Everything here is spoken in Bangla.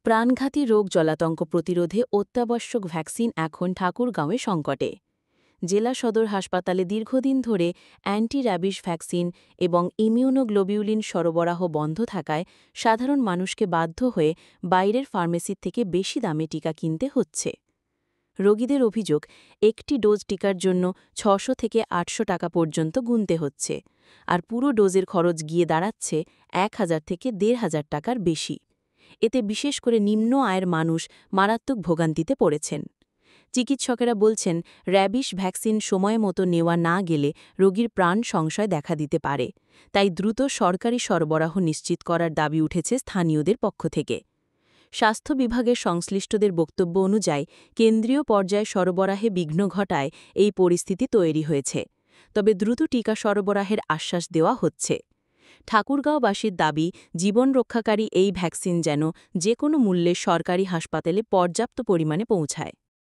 প্রাণঘাতী রোগ জলাতঙ্ক প্রতিরোধে অত্যাবশ্যক ভ্যাকসিন এখন ঠাকুরগাঁওয়ে সংকটে। জেলা সদর হাসপাতালে দীর্ঘদিন ধরে অ্যান্টি র্যাবিস ভ্যাকসিন এবং ইমিউনোগ্লোবিউলিন সরবরাহ বন্ধ থাকায় সাধারণ মানুষকে বাধ্য হয়ে বাইরের ফার্মেসির থেকে বেশি দামে টিকা কিনতে হচ্ছে। রোগীদের অভিযোগ, একটি ডোজ টিকার জন্য ৬০০ থেকে ৮০০ টাকা পর্যন্ত গুনতে হচ্ছে, আর পুরো ডোজের খরচ গিয়ে দাঁড়াচ্ছে ১,০০০ থেকে ১,৫০০ টাকার বেশি। এতে বিশেষ করে নিম্ন আয়ের মানুষ মারাত্মক ভোগান্তিতে পড়েছেন। চিকিৎসকেরা বলছেন, র্যাবিস ভ্যাকসিন সময় মতো নেওয়া না গেলে রোগীর প্রাণ সংশয় দেখা দিতে পারে। তাই দ্রুত সরকারি সরবরাহ নিশ্চিত করার দাবি উঠেছে স্থানীয়দের পক্ষ থেকে। স্বাস্থ্য বিভাগের সংশ্লিষ্টদের বক্তব্য অনুযায়ী কেন্দ্রীয় পর্যায়ে সরবরাহে বিঘ্ন ঘটায় এই পরিস্থিতি তৈরি হয়েছে। তবে দ্রুত টিকা সরবরাহের আশ্বাস দেওয়া হচ্ছে। ঠাকুরগাঁওবাসীর দাবি, জীবন রক্ষাকারী এই ভ্যাকসিন যেন যে কোনো মূল্যে সরকারি হাসপাতালে পর্যাপ্ত পরিমাণে পৌঁছায়।